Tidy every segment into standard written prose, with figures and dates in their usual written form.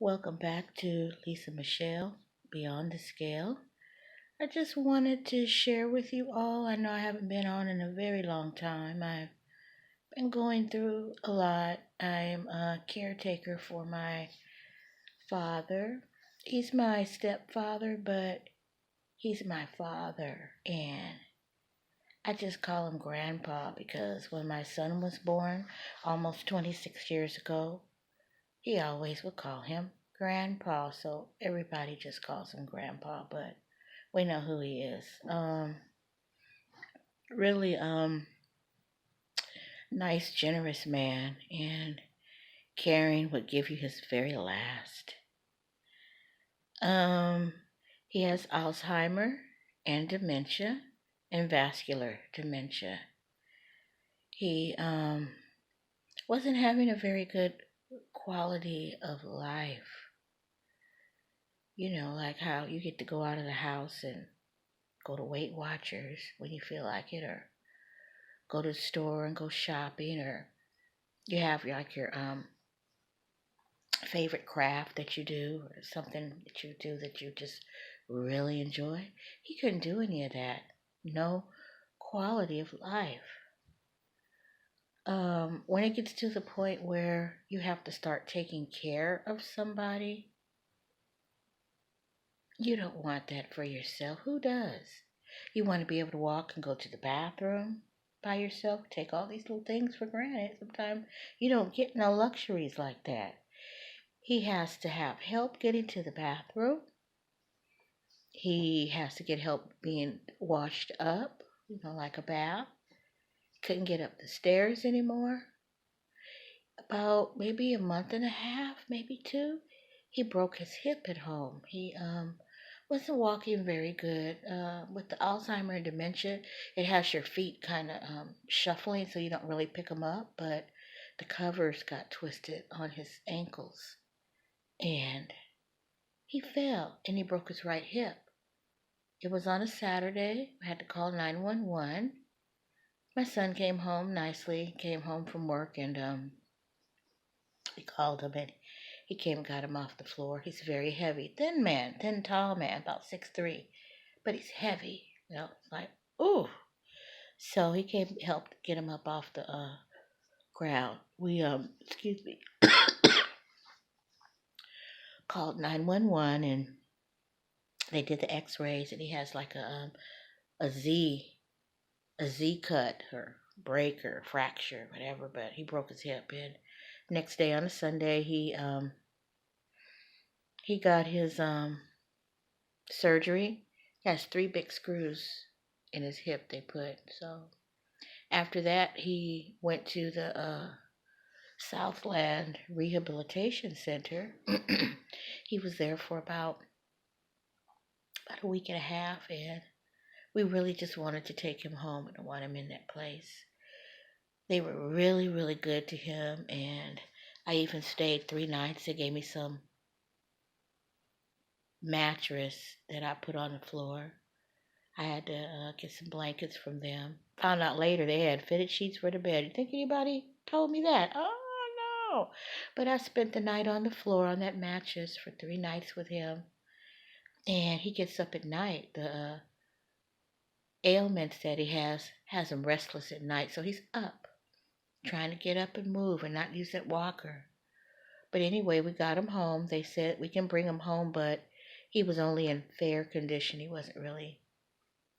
Welcome back to Lisa Michelle Beyond the Scale. I just wanted to share with you all. I know I haven't been on in a very long time. I've been going through a lot. I'm a caretaker for my father. He's my stepfather, but he's my father. And I just call him Grandpa because when my son was born almost 26 years ago, he always would call him Grandpa, so everybody just calls him Grandpa, but we know who he is. Really, nice, generous man, and caring would give you his very last. Um, he has Alzheimer and dementia and vascular dementia. He wasn't having a very good quality of life. Like how you get to go out of the house and go to Weight Watchers when you feel like it, or go to the store and go shopping, or you have like your favorite craft that you do, or something that you do that you just really enjoy. He couldn't do any of that. No quality of life. When it gets to the point where you have to start taking care of somebody, you don't want that for yourself. Who does? You want to be able to walk and go to the bathroom by yourself, take all these little things for granted. Sometimes you don't get no luxuries like that. He has to have help getting to the bathroom. He has to get help being washed up, like a bath. Couldn't get up the stairs anymore. About maybe a month and a half, maybe two, he broke his hip at home. He wasn't walking very good. With the Alzheimer and dementia, it has your feet kind of shuffling, so you don't really pick them up. But the covers got twisted on his ankles, and he fell and he broke his right hip. It was on a Saturday. I had to call 911. My son came home nicely, came home from work, and we called him, and he came and got him off the floor. He's very heavy, thin man, thin, tall man, about 6'3", but he's heavy. It's like, ooh. So he came, helped get him up off the ground. We excuse me, called 911, and they did the X-rays, and he has like a Z cut or break or fracture, whatever. But he broke his hip, and next day on a Sunday, he got his surgery. He has 3 big screws in his hip they put. So after that, he went to the Southland Rehabilitation Center. He was there for about a week and a half, and we really just wanted to take him home and want him in that place. They were really, really good to him, and I even stayed 3 nights. They gave me some mattress that I put on the floor. I had to get some blankets from them. Found out later they had fitted sheets for the bed. You think anybody told me that? Oh, no. But I spent the night on the floor on that mattress for 3 nights with him. And he gets up at night. The ailments that he has him restless at night. So he's up, trying to get up and move and not use that walker. But anyway, we got him home. They said we can bring him home, but he was only in fair condition. He wasn't really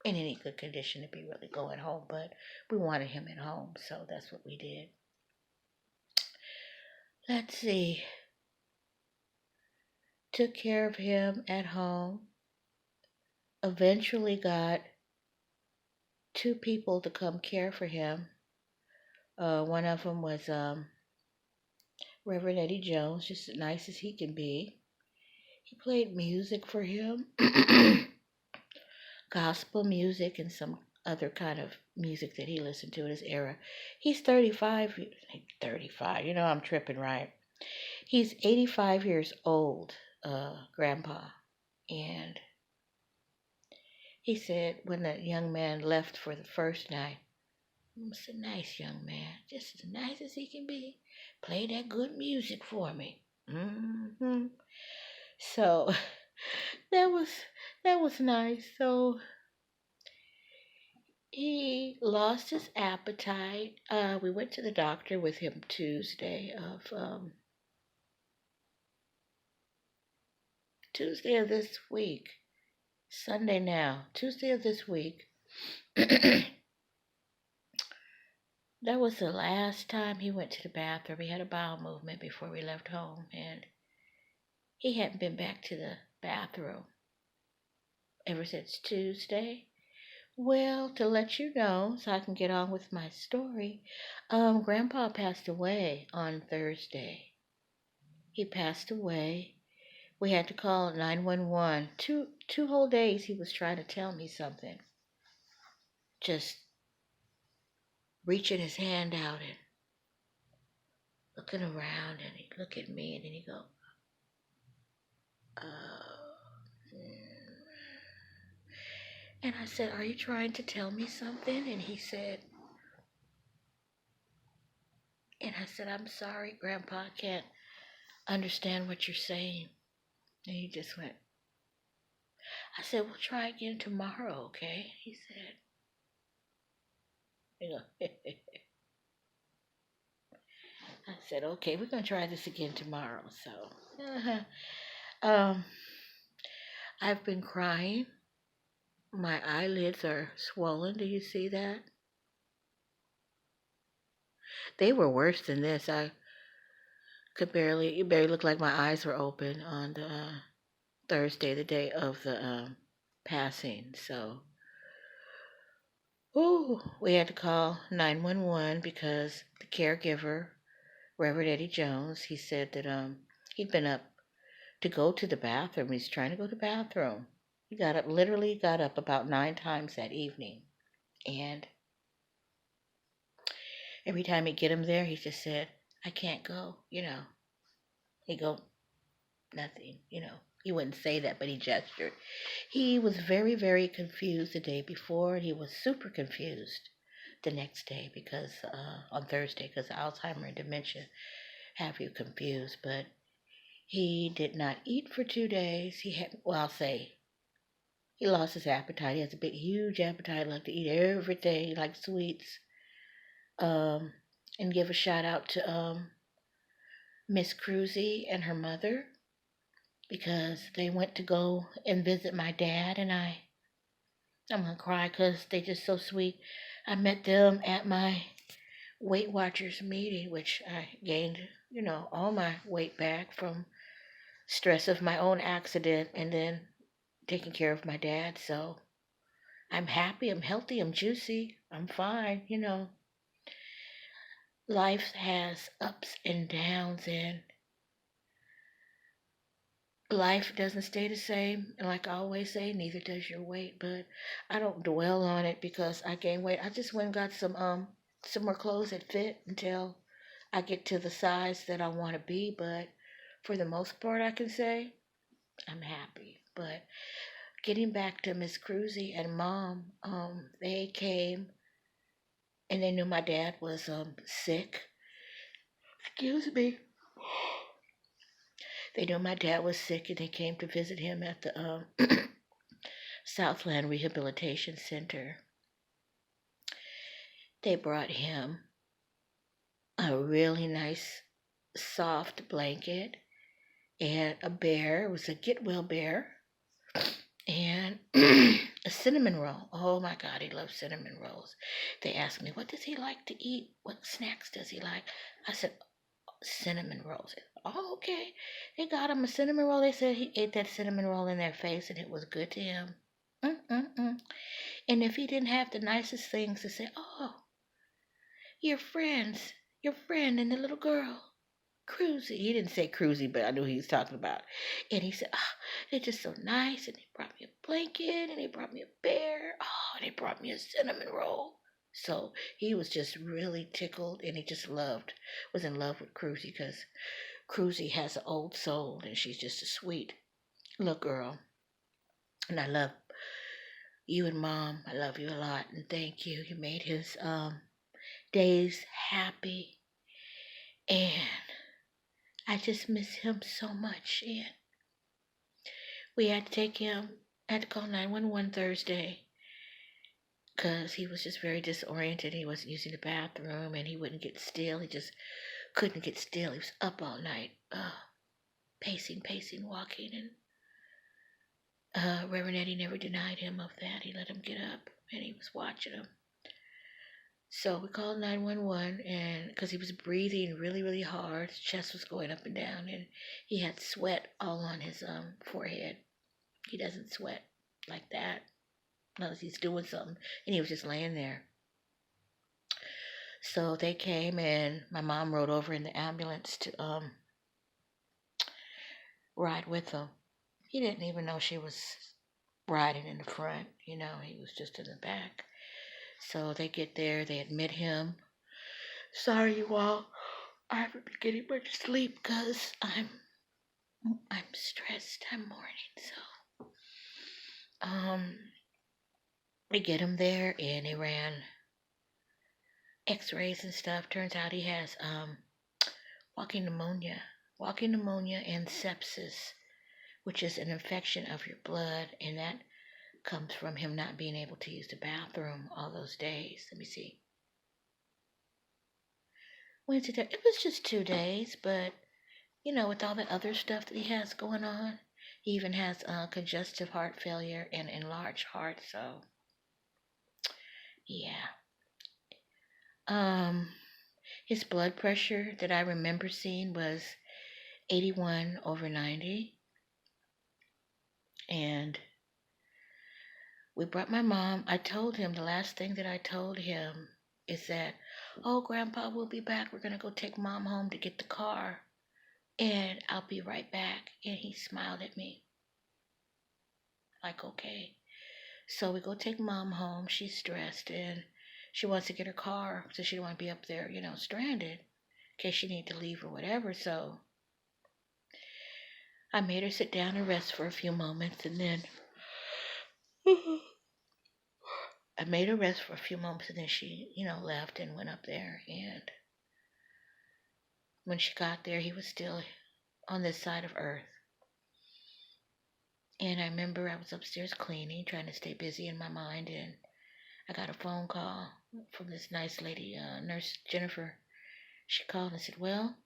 in any good condition to be really going home, but we wanted him at home, so that's what we did. Let's see. Took care of him at home. Eventually got 2 people to come care for him. One of them was Reverend Eddie Jones, just as nice as he can be. He played music for him, gospel music and some other kind of music that he listened to in his era. He's 35. 35. I'm tripping, right? He's 85 years old, Grandpa. And he said when the young man left for the first night, "It's a nice young man, just as nice as he can be. Play that good music for me." Hmm. So that was that was nice. So he lost his appetite. We went to the doctor with him Tuesday of this week. Sunday now. Tuesday of this week. That was the last time he went to the bathroom. He had a bowel movement before we left home, and he hadn't been back to the bathroom ever since Tuesday. Well, to let you know, so I can get on with my story, Grandpa passed away on Thursday. He passed away. We had to call 911. Two whole days he was trying to tell me something. Just reaching his hand out and looking around, and he'd look at me and then he'd go, mm. And I said, "Are you trying to tell me something?" And I said, "I'm sorry, Grandpa, I can't understand what you're saying." And he just went, I said, "We'll try again tomorrow, okay?" He said, you know, I said, "Okay, we're going to try this again tomorrow." So, um, I've been crying. My eyelids are swollen. Do you see that? They were worse than this. I could barely, it barely looked like my eyes were open on the Thursday, the day of the passing. So, ooh, we had to call 911 because the caregiver, Reverend Eddie Jones, he said that he'd been up to go to the bathroom. He's trying to go to the bathroom. He got up, literally got up about 9 times that evening. And every time he'd get him there, he just said, "I can't go," He'd go, "Nothing," He wouldn't say that, but he gestured. He was very, very confused the day before, and he was super confused the next day because on Thursday, because Alzheimer and dementia have you confused. But he did not eat for 2 days. I'll say, he lost his appetite. He has a big, huge appetite, like to eat everything, like sweets. Um, and give a shout out to Miss Cruzy and her mother because they went to go and visit my dad, and I'm gonna cry because they just so sweet. I met them at my Weight Watchers meeting, which I gained, all my weight back from stress of my own accident and then taking care of my dad. So I'm happy, I'm healthy, I'm juicy, I'm fine. Life has ups and downs, and life doesn't stay the same. And like I always say, neither does your weight. But I don't dwell on it because I gain weight. I just went and got some more clothes that fit until I get to the size that I want to be. But for the most part, I can say I'm happy. But getting back to Miss Cruzy and Mom, they came and they knew my dad was sick. Excuse me. They knew my dad was sick, and they came to visit him at the Southland Rehabilitation Center. They brought him a really nice soft blanket and a bear. It was a get well bear. And a cinnamon roll. Oh my God, he loves cinnamon rolls. They asked me, "What does he like to eat? What snacks does he like?" I said, "Cinnamon rolls." "Oh, okay." They got him a cinnamon roll. They said he ate that cinnamon roll in their face and it was good to him. Mm-mm-mm. And if he didn't have the nicest things to say, "Oh, your friend and the little girl, Cruzy." He didn't say Cruzy, but I knew he was talking about. And he said, "Oh, they're just so nice. And they brought me a blanket and they brought me a bear. Oh, and they brought me a cinnamon roll." So he was just really tickled, and he just was in love with Cruzy because Cruzy has an old soul and she's just a sweet little girl. And I love you and Mom. I love you a lot, and thank you. You made his days happy, and I just miss him so much. And we had to take him, had to call 911 Thursday because he was just very disoriented. He wasn't using the bathroom and he wouldn't get still. He just couldn't get still. He was up all night, pacing, walking. And Reverend Eddie never denied him of that. He let him get up and he was watching him. So we called 911 and because he was breathing really, really hard. His chest was going up and down and he had sweat all on his forehead. He doesn't sweat like that unless he's doing something. And he was just laying there. So they came and my mom rode over in the ambulance to ride with him. He didn't even know she was riding in the front. He was just in the back. So they get there, they admit him. Sorry, you all. I haven't been getting much sleep because I'm stressed. I'm mourning. So we get him there and they ran x-rays and stuff. Turns out he has walking pneumonia and sepsis, which is an infection of your blood, and that comes from him not being able to use the bathroom all those days. Let me see. Wednesday, it was just 2 days, but with all the other stuff that he has going on, he even has congestive heart failure and enlarged heart. So, yeah. His blood pressure that I remember seeing was 81/90, and we brought my mom. I told him the last thing that I told him is that, oh, Grandpa, we'll be back. We're going to go take Mom home to get the car, and I'll be right back. And he smiled at me like, okay. So we go take Mom home. She's stressed, and she wants to get her car, so she don't want to be up there, stranded in case she need to leave or whatever. So I made her sit down and rest for a few moments, and then she, left and went up there. And when she got there, he was still on this side of earth. And I remember I was upstairs cleaning, trying to stay busy in my mind, and I got a phone call from this nice lady, Nurse Jennifer. She called and said, well,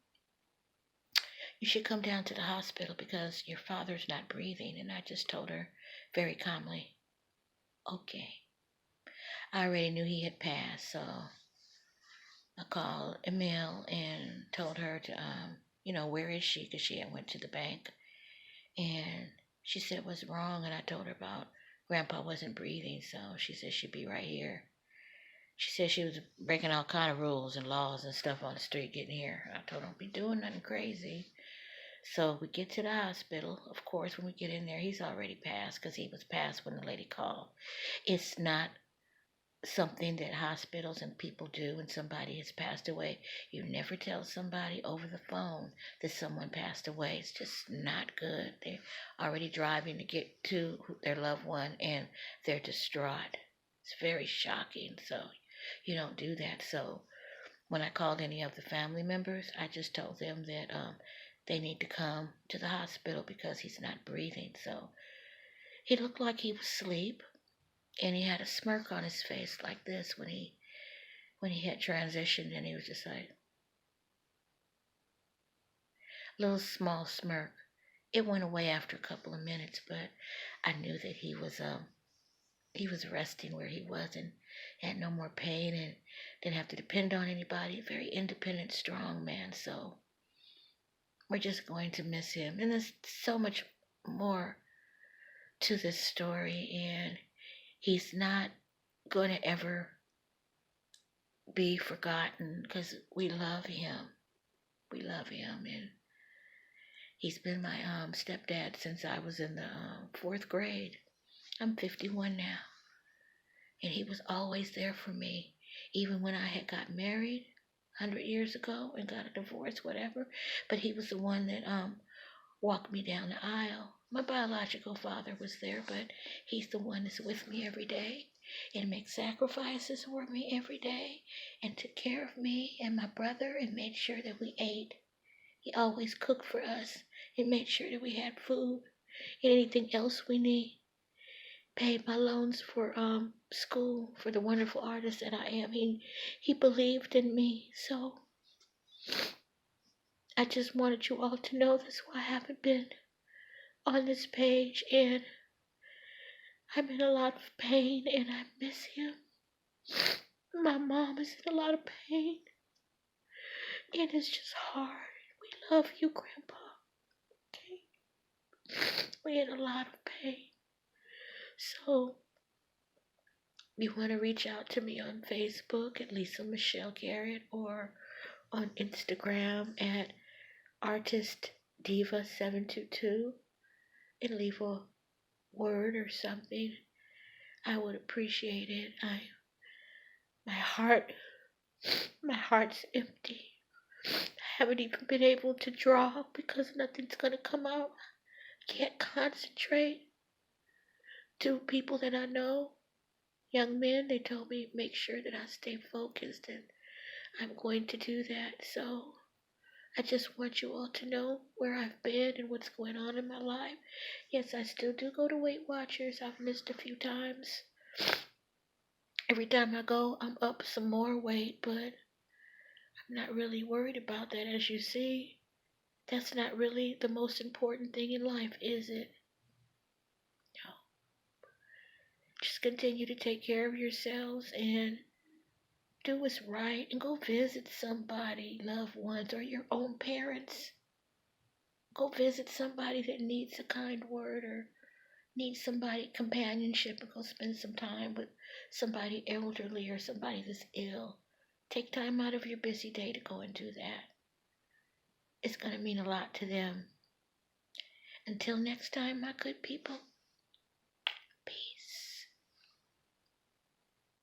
you should come down to the hospital because your father's not breathing. And I just told her very calmly, okay. I already knew he had passed, so I called Emil and told her to, where is she? Because she had went to the bank. And she said, what's wrong? And I told her about Grandpa wasn't breathing, so she said she'd be right here. She said she was breaking all kind of rules and laws and stuff on the street getting here. I told her, don't be doing nothing crazy. So we get to the hospital. Of course, when we get in there, he's already passed because he was passed when the lady called. It's not something that hospitals and people do when somebody has passed away. You never tell somebody over the phone that someone passed away. It's just not good. They're already driving to get to their loved one and they're distraught. It's very shocking. So you don't do that. So when I called any of the family members, I just told them that they need to come to the hospital because he's not breathing. So he looked like he was asleep. And he had a smirk on his face like this when he had transitioned, and he was just like, little small smirk. It went away after a couple of minutes, but I knew that he was resting where he was and had no more pain and didn't have to depend on anybody. Very independent, strong man. So we're just going to miss him. And there's so much more to this story, and he's not going to ever be forgotten because we love him. We love him, and he's been my stepdad since I was in the 4th grade. I'm 51 now, and he was always there for me, even when I had got married 100 years ago and got a divorce, whatever. But he was the one that walked me down the aisle. My biological father was there, but he's the one that's with me every day and makes sacrifices for me every day and took care of me and my brother and made sure that we ate. He always cooked for us and made sure that we had food and anything else we need. Paid my loans for school for the wonderful artist that I am. He believed in me, so I just wanted you all to know that's why I haven't been on this page, and I'm in a lot of pain and I miss him. My mom is in a lot of pain and it's just hard. We love you, Grandpa. Okay? We're in a lot of pain. So you want to reach out to me on Facebook at Lisa Michelle Garrett or on Instagram at Artist Diva 722 and leave a word or something. I would appreciate it. My heart my heart's empty. I haven't even been able to draw because nothing's gonna come out. Can't concentrate. Two people that I know, young men, they told me make sure that I stay focused, and I'm going to do that. So I just want you all to know where I've been and what's going on in my life. Yes, I still do go to Weight Watchers. I've missed a few times. Every time I go, I'm up some more weight, but I'm not really worried about that. As you see, that's not really the most important thing in life, is it? No. Just continue to take care of yourselves and do what's right and go visit somebody, loved ones, or your own parents. Go visit somebody that needs a kind word or needs somebody companionship, and go spend some time with somebody elderly or somebody that's ill. Take time out of your busy day to go and do that. It's going to mean a lot to them. Until next time, my good people,